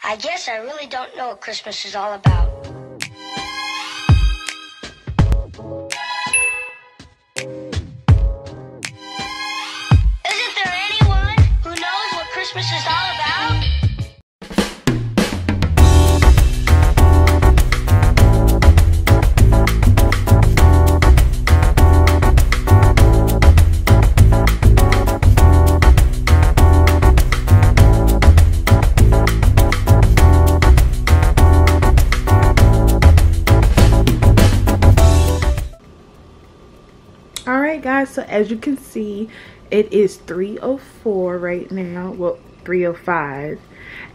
I guess I really don't know what Christmas is all about. Isn't there anyone who knows what Christmas is all about? Alright guys, so as you can see, it is 3:04 right now, well 3:05,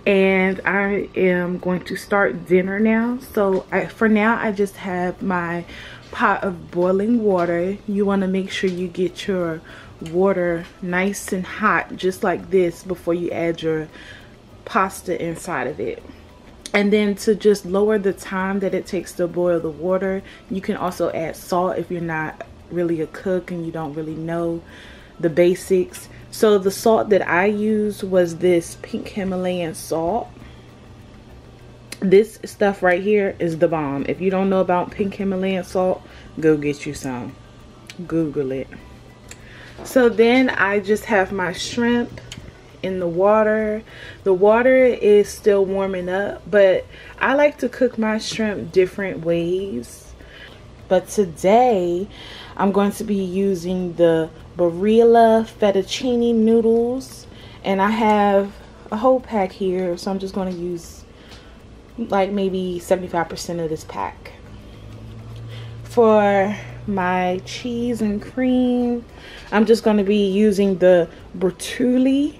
and I am going to start dinner now. So for now I just have my pot of boiling water. You want to make sure you get your water nice and hot just like this before you add your pasta inside of it. And then to just lower the time that it takes to boil the water, you can also add salt if you're not really a cook and you don't really know the basics. So the salt that I used was this pink Himalayan salt. This stuff right here is the bomb. If you don't know about pink Himalayan salt, go get you some. Google it. So then I just have my shrimp in the water. The water is still warming up, but I like to cook my shrimp different ways. But today I'm going to be using the Barilla fettuccine noodles, and I have a whole pack here, so I'm just going to use like maybe 75% of this pack. For my cheese and cream, I'm just going to be using the Bertulli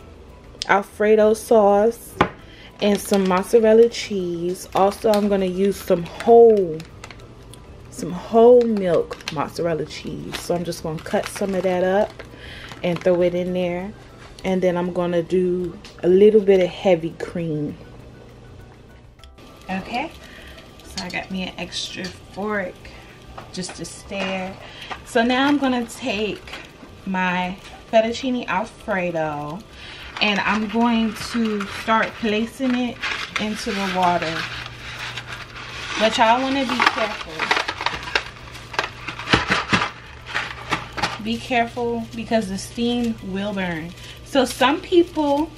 Alfredo sauce and some mozzarella cheese. Also, I'm going to use some whole milk mozzarella cheese. So I'm just going to cut some of that up and throw it in there. And then I'm going to do a little bit of heavy cream. Okay, so I got me an extra fork just to stir. So now I'm going to take my fettuccine Alfredo and I'm going to start placing it into the water. But y'all want to be careful. Be careful because the steam will burn. So some people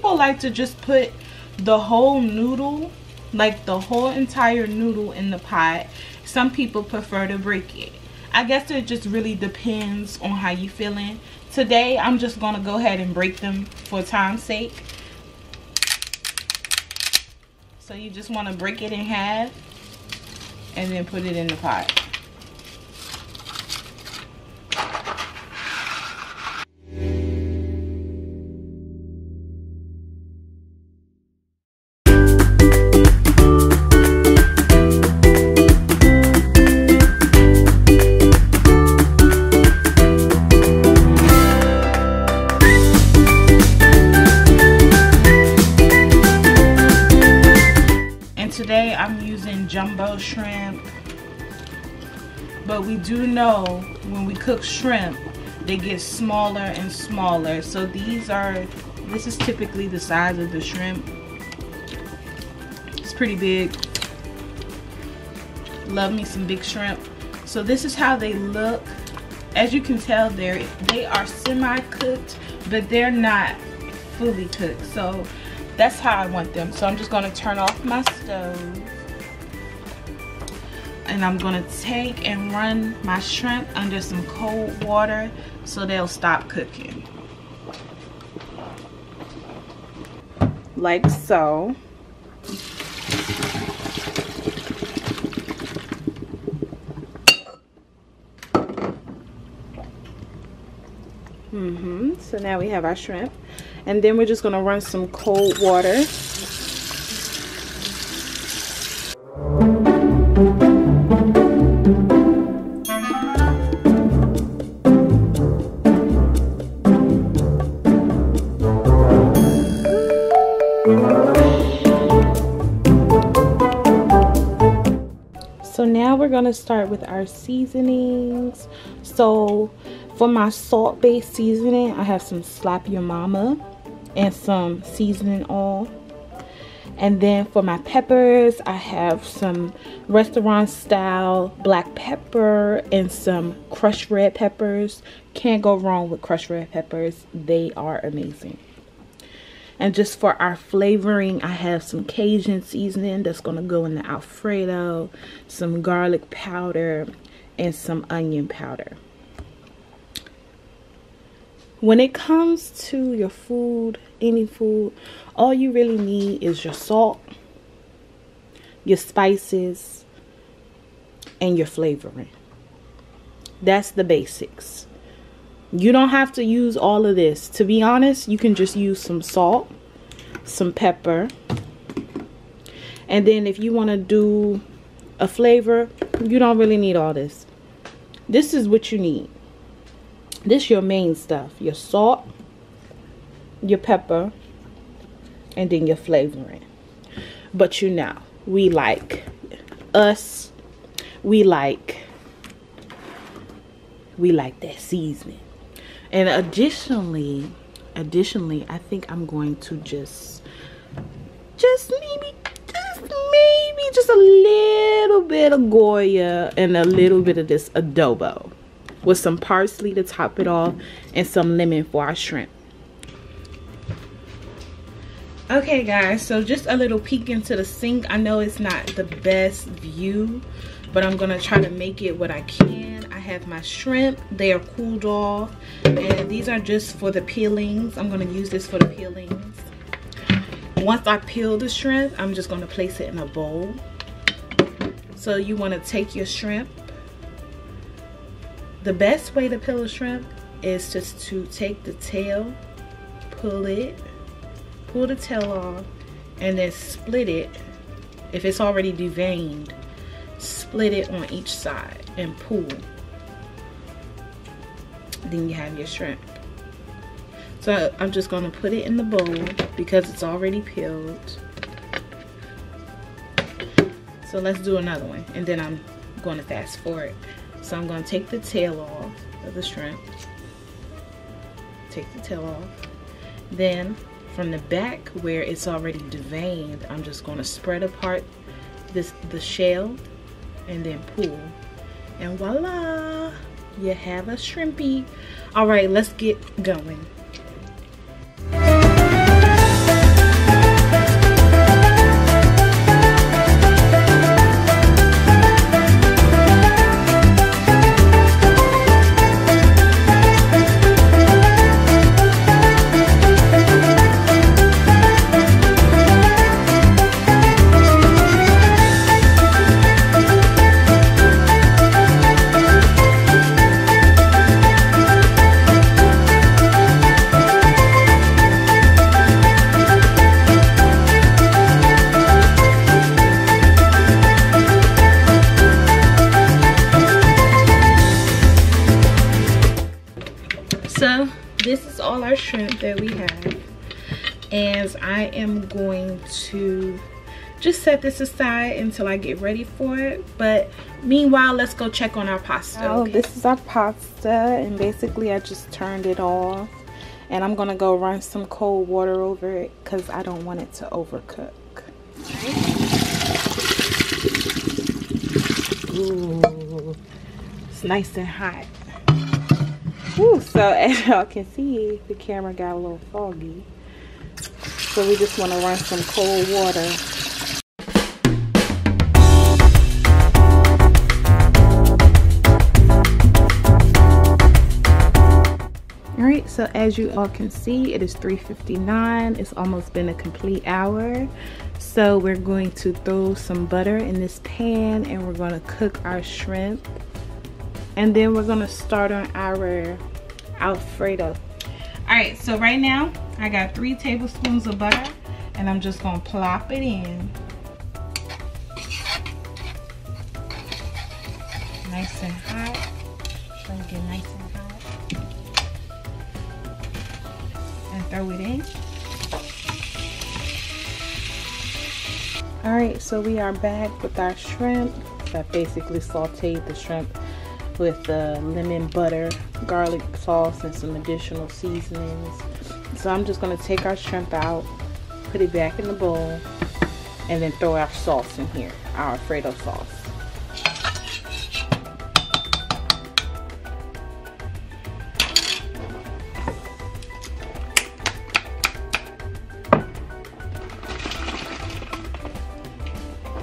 like to just put the whole noodle, like the whole entire noodle in the pot. Some people prefer to break it. I guess it just really depends on how you feeling. Today I'm just gonna go ahead and break them for time's sake. So you just want to break it in half and then put it in the pot. Today I'm using jumbo shrimp, but we do know when we cook shrimp they get smaller and smaller. So this is typically the size of the shrimp. It's pretty big. Love me some big shrimp. So this is how they look. As you can tell, they are semi-cooked, but they're not fully cooked. So that's how I want them. So I'm just going to turn off my stove and I'm going to take and run my shrimp under some cold water so they'll stop cooking. Like so. So now we have our shrimp. And then we're just going to run some cold water. So now we're going to start with our seasonings. So for my salt-based seasoning, I have some Slap Your Mama and some seasoning oil. And then for my peppers, I have some restaurant style black pepper and some crushed red peppers. Can't go wrong with crushed red peppers. They are amazing. And just for our flavoring, I have some Cajun seasoning that's going to go in the Alfredo, some garlic powder, and some onion powder. When it comes to your food, any food, all you really need is your salt, your spices, and your flavoring. That's the basics. You don't have to use all of this. To be honest, you can just use some salt, some pepper, and then if you want to do a flavor, you don't really need all this. This is what you need. This is your main stuff. Your salt, your pepper, and then your flavoring. But you know, we like that seasoning. And additionally, I think I'm going to just maybe a little bit of Goya and a little bit of this adobo with some parsley to top it off and some lemon for our shrimp. Okay guys, so just a little peek into the sink. I know it's not the best view, but I'm gonna try to make it what I can. I have my shrimp, they are cooled off, and these are just for the peelings. I'm gonna use this for the peelings. Once I peel the shrimp, I'm just gonna place it in a bowl. So you wanna take your shrimp. The best way to peel a shrimp is just to take the tail, pull the tail off, and then split it. If it's already deveined, split it on each side and pull. Then you have your shrimp. So I'm just gonna put it in the bowl because it's already peeled. So let's do another one, and then I'm gonna fast forward. So I'm gonna take the tail off of the shrimp. Take the tail off. Then from the back where it's already deveined, I'm just gonna spread apart the shell and then pull. And voila, you have a shrimpy. All right, let's get going. So this is all our shrimp that we have, and I am going to just set this aside until I get ready for it. But meanwhile, let's go check on our pasta. Okay? This is our pasta, and basically I just turned it off, and I'm gonna go run some cold water over it because I don't want it to overcook. Ooh, it's nice and hot. Ooh, so as y'all can see, the camera got a little foggy. So we just want to run some cold water. Alright, so as you all can see, it is 3:59. It's almost been a complete hour. So we're going to throw some butter in this pan and we're going to cook our shrimp. And then we're gonna start on our Alfredo. All right, so right now I got 3 tablespoons of butter, and I'm just gonna plop it in. Nice and hot. Try to get nice and hot. And throw it in. All right, so we are back with our shrimp. So I basically sauteed the shrimp with lemon butter, garlic sauce, and some additional seasonings. So I'm just going to take our shrimp out, put it back in the bowl, and then throw our sauce in here, our Alfredo sauce.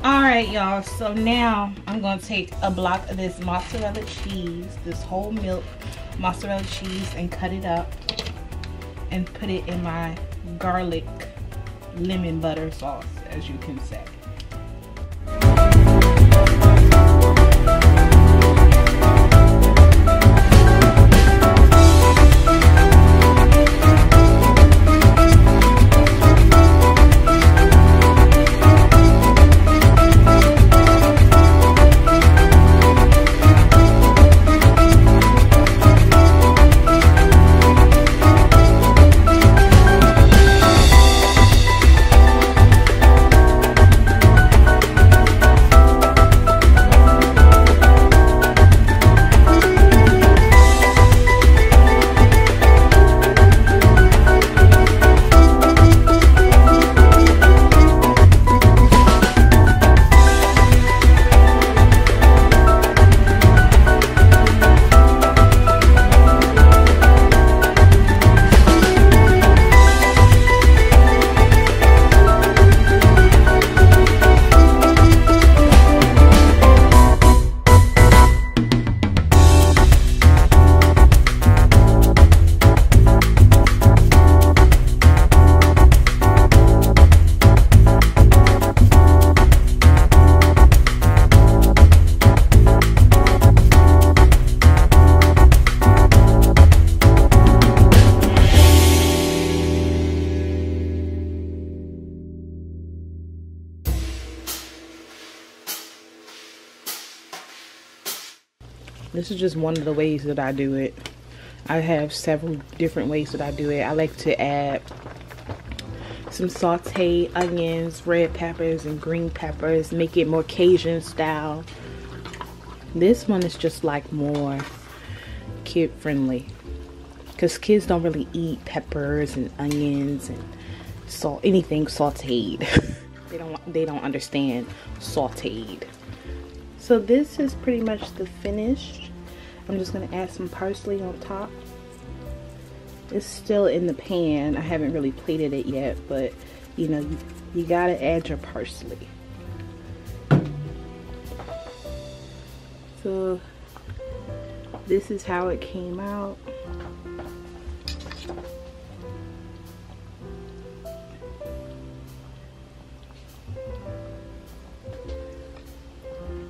Alright y'all, so now I'm going to take a block of this mozzarella cheese, this whole milk mozzarella cheese, and cut it up and put it in my garlic lemon butter sauce, as you can say. This is just one of the ways that I do it. I have several different ways that I do it. I like to add some sauteed onions, red peppers, and green peppers. Make it more Cajun style. This one is just like more kid friendly, because kids don't really eat peppers and onions and salt, anything sauteed. they don't understand sauteed. So this is pretty much the finished. I'm just going to add some parsley on top. It's still in the pan. I haven't really plated it yet, but you know, you got to add your parsley. So this is how it came out.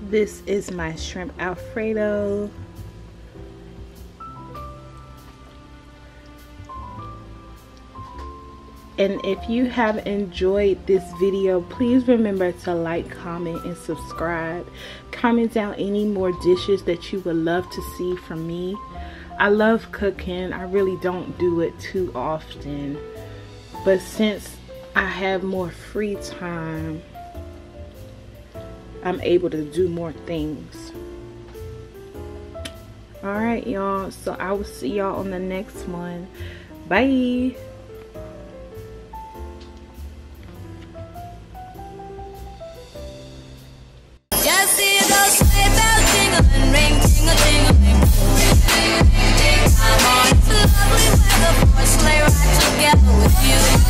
This is my shrimp Alfredo. And if you have enjoyed this video, please remember to like, comment, and subscribe. Comment down any more dishes that you would love to see from me. I love cooking. I really don't do it too often, but since I have more free time, I'm able to do more things. Alright y'all, so I will see y'all on the next one. Bye. Just see those sleigh bells jingling, ring, ting-a-ting-a-ling. I'm on, it's lovely weather for a sleigh ride together with you.